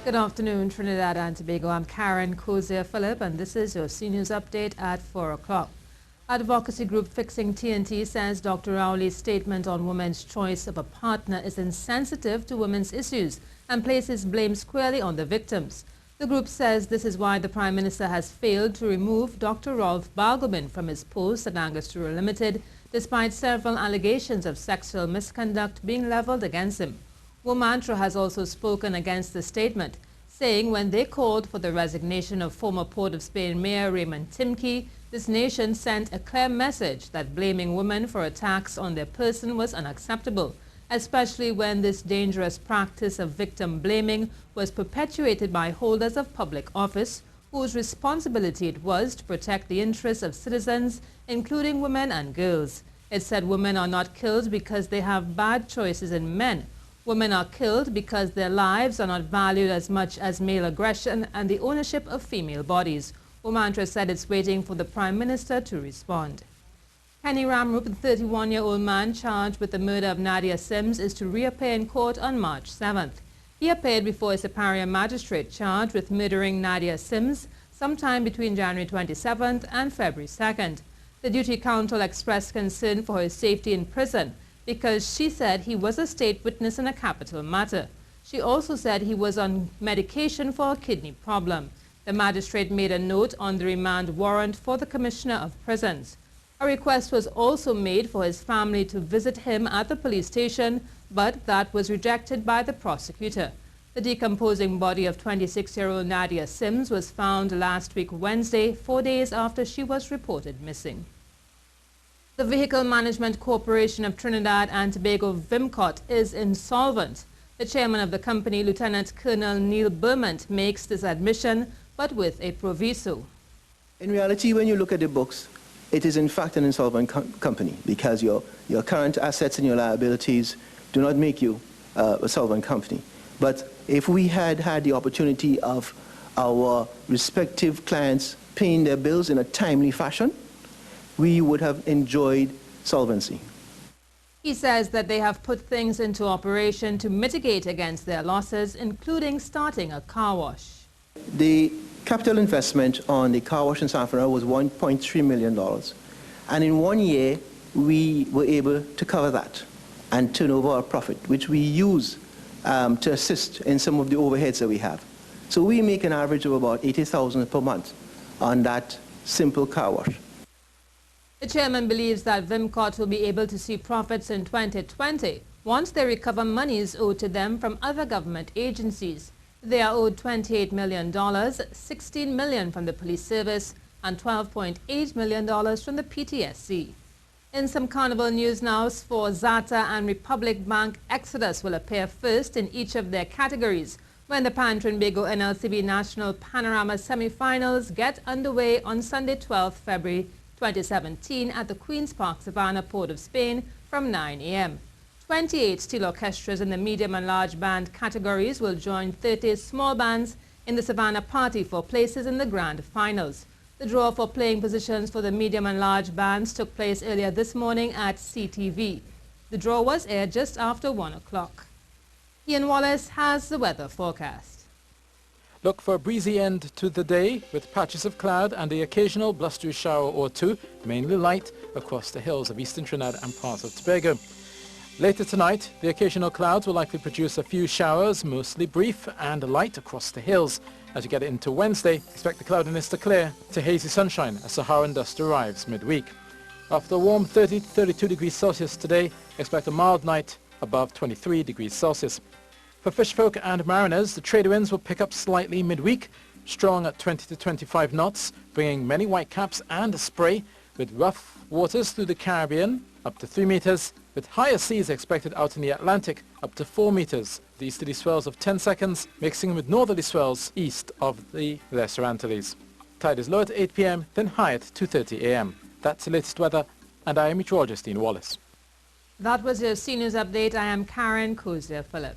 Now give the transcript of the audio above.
Good afternoon, Trinidad and Tobago. I'm Karen Cozier-Phillip, and this is your CNews update at 4 o'clock. Advocacy group Fixin T&T says Dr. Rowley's statement on women's choice of a partner is insensitive to women's issues and places blame squarely on the victims. The group says this is why the Prime Minister has failed to remove Dr. Rolf Balgobin from his post at Angostura Limited, despite several allegations of sexual misconduct being leveled against him. Womantra has also spoken against the statement, saying when they called for the resignation of former Port of Spain Mayor Raymond Timke, this nation sent a clear message that blaming women for attacks on their person was unacceptable, especially when this dangerous practice of victim blaming was perpetuated by holders of public office, whose responsibility it was to protect the interests of citizens, including women and girls. It said women are not killed because they have bad choices in men. Women are killed because their lives are not valued as much as male aggression and the ownership of female bodies. Womantra said it's waiting for the Prime Minister to respond. Kenny Ramrup, the 31-year-old man charged with the murder of Nadia Sims, is to reappear in court on March 7th. He appeared before a superior magistrate charged with murdering Nadia Sims sometime between January 27th and February 2nd. The duty counsel expressed concern for his safety in prison because she said he was a state witness in a capital matter. She also said he was on medication for a kidney problem. The magistrate made a note on the remand warrant for the Commissioner of Prisons. A request was also made for his family to visit him at the police station, but that was rejected by the prosecutor. The decomposing body of 26-year-old Nadia Sims was found last week Wednesday, 4 days after she was reported missing. The Vehicle Management Corporation of Trinidad and Tobago, VMCOT, is insolvent. The chairman of the company, Lieutenant Colonel Neil Bermont, makes this admission, but with a proviso. In reality, when you look at the books, it is in fact an insolvent company because your current assets and your liabilities do not make you a solvent company. But if we had had the opportunity of our respective clients paying their bills in a timely fashion, we would have enjoyed solvency. He says that they have put things into operation to mitigate against their losses, including starting a car wash. The capital investment on the car wash in San Fernando was $1.3 million. And in 1 year, we were able to cover that and turn over our profit, which we use to assist in some of the overheads that we have. So we make an average of about $80,000 per month on that simple car wash. The chairman believes that VMCOT will be able to see profits in 2020 once they recover monies owed to them from other government agencies. They are owed $28 million, $16 million from the police service, and $12.8 million from the PTSC. In some carnival news now, for Zata and Republic Bank, Exodus will appear first in each of their categories when the Pan Trinbago NLCB National Panorama semi-finals get underway on Sunday, 12th February 2017 at the Queen's Park Savannah, Port of Spain from 9 a.m. 28 steel orchestras in the medium and large band categories will join 30 small bands in the Savannah Party for places in the grand finals. The draw for playing positions for the medium and large bands took place earlier this morning at CTV. The draw was aired just after 1 o'clock. Ian Wallace has the weather forecast. Look for a breezy end to the day with patches of cloud and the occasional blustery shower or two, mainly light, across the hills of eastern Trinidad and parts of Tobago. Later tonight, the occasional clouds will likely produce a few showers, mostly brief and light across the hills. As you get into Wednesday, expect the cloudiness to clear to hazy sunshine as Saharan dust arrives midweek. After a warm 30 to 32 degrees Celsius today, expect a mild night above 23 degrees Celsius. For fishfolk and mariners, the trade winds will pick up slightly midweek, strong at 20 to 25 knots, bringing many whitecaps and spray, with rough waters through the Caribbean up to 3 meters, with higher seas expected out in the Atlantic up to 4 meters. The easterly swells of 10 seconds, mixing with northerly swells east of the Lesser Antilles. Tide is low at 8 p.m., then high at 2:30 a.m. That's the latest weather, and I am meteorologist Ian Wallace. That was your CNews update. I am Karen Cozier-Phillip.